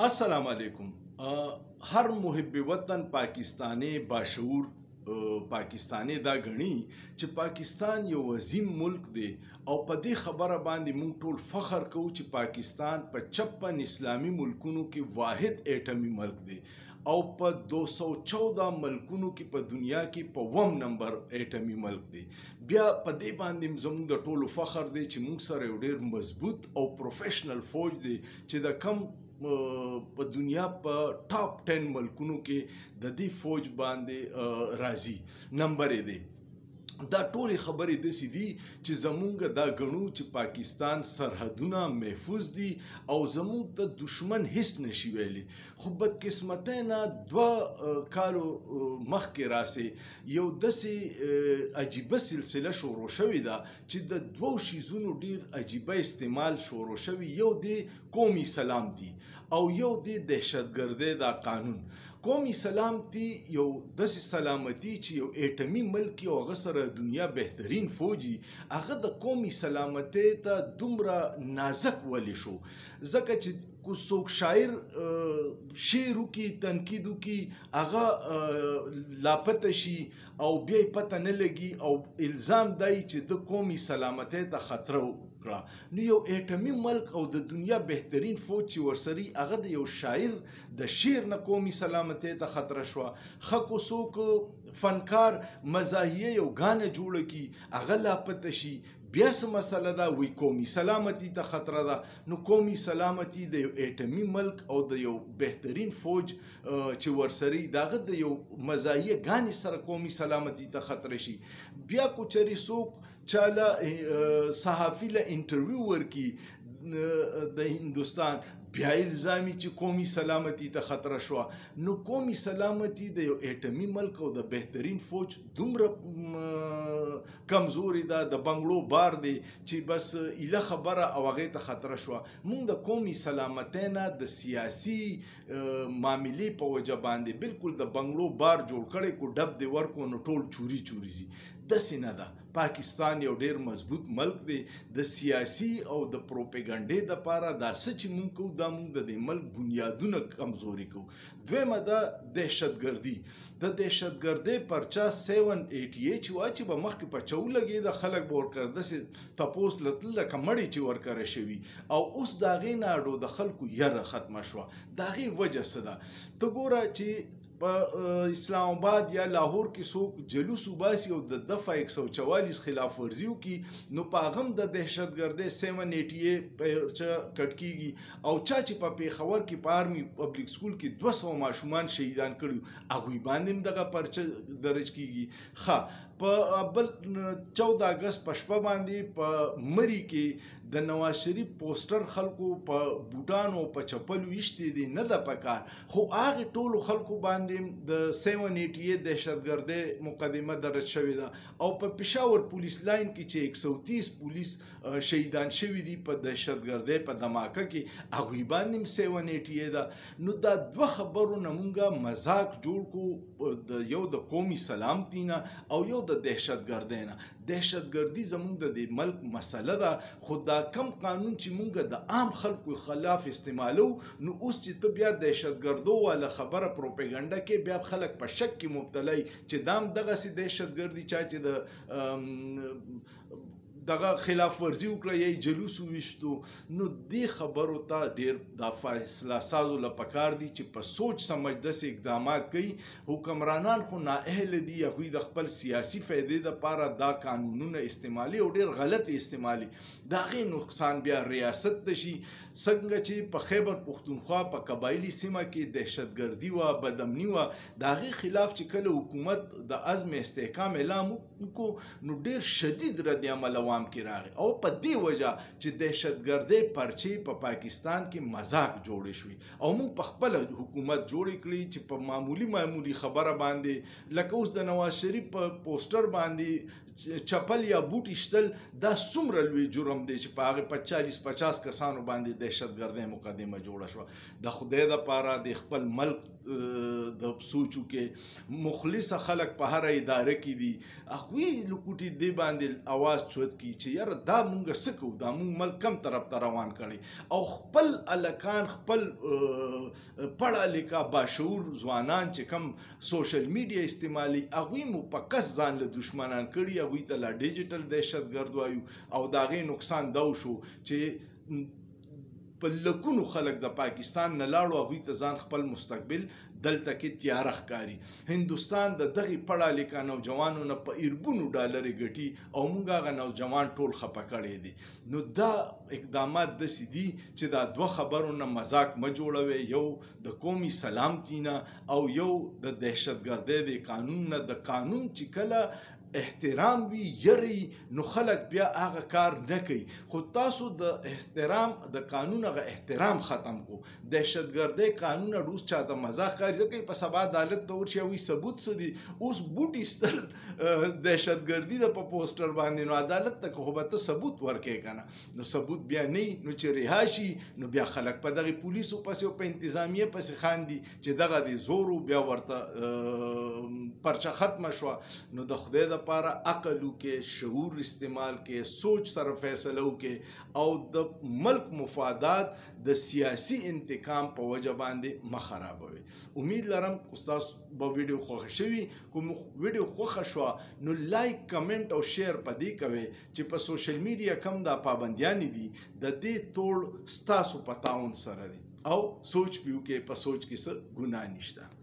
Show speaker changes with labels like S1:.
S1: अस्सलाम वालेकुम। हर मुहिब वतन पाकिस्तानी बाशऊर पाकिस्तानी दा गणी چې पाकिस्तान یو عظیم ملک دی او په دې خبره باندې موږ ټول فخر کوو چې پاکستان په 56 اسلامي ملکونو کې واحد اټمی ملک دی او په 214 ملکونو کې په دنیا کې په 1 نمبر اټمی ملک دی. بیا په دې باندې زموږ د ټولو فخر دی چې موږ سره یو ډیر مضبوط او پروفیشنل فوج دی چې د کم په دنیا په ټاپ 10 ملکونو کې د دې فوج باندې راځي نمبر دی. دا ټولې خبرې داسې دي چې زمونږ دا ګڼو چې پاکستان سرحدونه محفوظ دي او زمونږ ته دشمن هیڅ نشي ویلی. خو بدقسمتۍ نه 2 کالو مخکې راسې یو داسې عجیبه سلسله شروع شوې ده چې د 2 شیزونو ډیر عجیبه استعمال شروع شوی. یو دی قومي سلامتي او یو دی دهشتګردۍ دا قانون. قومي سلامتي یو داسې سلامتي چې یو اټمی ملک او هغه سره دنیا بهترین فوجي هغه د قومي سلامتۍ ته دومره نازک ولی شو ځکه چې کو څوک شاعر شعر وکړي تنقید وکړي هغه لاپته شي او بیا یې پته نه لګي او الزام دی چې د قومي سلامتۍ ته خطر کړه. نو یو اټمی ملک او د دنیا بهترین فوج چې ورسري هغه د یو شاعر د شعر نه قومي سلامتۍ ته خطر شوه. خکو څوک فنکار مزاحیه یو غانه جوړه کړي هغه لاپته شي بیا څه مسله ده وی قومي سلامتي ته خطر ده. نو قومي سلامتي د یو اټمی ملک او د یو بهترین فوج چې ورسري دغه د یو مزاحیه غانې سره قومي سلامتي ته خطر شي. بیا کو چری څوک چاله صحافي له انټرویو ورکي د هندوستان بیا الزامي چې قومي سلامتي ته خطر شو. نو قومي سلامتي د یو اټمی ملک او د بهترین فوج دومره کمزوري ده د بنگلو بار دی چې بس اله خبره او هغه ته خطر شو. موږ د قومي سلامتۍ نه د سیاسي معاملې په وجه باندې بالکل د بنگلو بار جوړ کړی کو ډب دی ورکو نو ټول چوري چوري زی داسې نه ده. پاکستان یو ډیر مضبوط ملک دی د سیاسي او د پروپاګاندا د پاره دا څه چې موږ کوو دا موږ د دې ملک بنیادونه کمزوري کوو. دویمه ده دهشتګردي. د دهشتګردۍ پرچا 788 چې وایي چې به مخکې په چو لګي د خلک به ورکړه داسې تپوس لتل لکه مړی چې ورکړه شوي او اوس د هغې نه اډو د خلکو یره ختمه شوه. د هغې وجه څه ده؟ ته ګوره چې په اسلام آباد یا لاهور کې څوک جلوس وباسي او د دفعه 144 خلاف ورزي وکړي نو په هغه هم د دهشتګردۍ 788 پرچه کټ کیږي او چا چې په پېښور کې په آرمي پبلیک سکول کې 200 ماشومان شهیدان کړي هغوی باندې هم دغه پرچه درج کیږي. ښه په بل 14 اګست په شپه باندې په مري کې د نواز شریف پوسټر خلکو په بوټانو په چپلو ایشتي دي نه د پکار خو هغه ټولو خلکو باندې د 788 دهشتګردۍ مقدمه درج شوې ده او په پېښور پولیس لاین کې چې 130 پولیس شهیدان شوي دي په دهشتګردۍ په دماکه کې هغوی باندې هم 788 ده. نو دا 2 خبرو نه مونږه مذاق جوړ کو د یو د قومي سلامتي نه او یو د دهشتګردۍ نه. دهشتګردي زمونږ د دې ملک مسله ده خو دا کم قانون چې مونږ د عام خلکو خلاف استعمالو نو اوس چې ته بیا دهشتګردو والا خبره پروپاګاندا کې بیا خلک په شک کې مبتلا چې دام دغسې دهشتګردي چا چې د دغه خلاف ورزي وکړه یا جلوس وویشتو نو دې خبرو ته ډیر د فیصله سازو له پکار دي چې په سوچ سمج داسې اقدامات کوي. حکمرانان خو نااهله دي هغوی د خپل سیاسي فایدې دپاره دا قانونونه استعمالي او ډیر غلط استعمالي. د هغې نقصان بیا ریاست ته شي څنګه چې په خیبر پښتونخوا په قبایلي سیمه کې دهشتګردي وه بدامني وه د هغې خلاف چې کله حکومت د عزم استحکام اعلان وکړو نو ډیر شدید رد عمل عوام کې راغی او په دې وجه چې دهشتګردۍ پرچې په پاکستان کې مذاق جوړې شوې او موږ په خپله حکومت جوړې کړي چې په معمولي خبره باندې لکه اوس د نواز شریف په پوسټر باندې چپل یا بوټ ایشتل دا څومره لوی جرم دی چې په هغې په 40-50 کسانو باندې دهشتګردۍ مقدمه جوړه شوه. د خدای دپاره د خپل ملک د سوچو کې مخلص خلک په هر اداره کې دي هغوی لکوټي دې باندې اواز چوت کی چې یاره دا مونږ څه کوو دا مونږ ملک کم طرف ته روان کړی او خپل هلکان خپل پړه لیکه باشعور ځوانان چې کم سوشل میډیا استعمالي هغوی مو په کس ځان له دشمنان کړي هغوی ته لا ډیجیټل دهشتګرد وایو او د هغې نقصان دا وشو چې په لکونو خلک د پاکستان نه لاړو هغوی ته ځان خپل مستقبل دلته کې تیاره ښکاري هندوستان د دغې پړه لیکه نوجوانو نه په اربونو ډالرې ګټي او موږ هغه نوجوان ټول خفه کړی دي نو دا اقدامات داسې دي چې دا دوه خبرو نه مذاق مه جوړوئ یو د قومي سلامتي نه او یو د دهشتګردۍ د قانون نه د قانون چې کله احترام وي یری نو خلک بیا هغه کار نه کوي خو تاسو د احترام د قانون هغه احترام ختم کو دهشتګردۍ قانون روز چاته مذاق کاری ځکه په سبا عدالت ته ورشي وي ثبوت څه دي اوس بوټ ایستل دهشتګردي د په پوسټر باندې نو عدالت ته خو به ته ثبوت ورکې کنه نو ثبوت بیا نه نو چې رها شي نو بیا خلک په دغه پولیسو پسې او په انتظامیه پسې خاندي چې دغه د زورو بیا ورته پرچه ختمه شوه نو د خدای لپاره عقل وکړئ شعور استعمال کړئ سوچ سره فیصله وکړئ او د ملک مفادات د سیاسي انتقام په وجه باندې مه خرابوئ امید لرم ستاسو به ویډیو خوښه شوي کوم ویډیو خوښه شوه نو لایک کمنټ او شیر په دې کوئ چې په سوشل میډیا کم دا پابندیانې دي د دې توړ ستاسو په تعاون سره دی او سوچ به وکړئ په سوچ کې څه ګناه نشته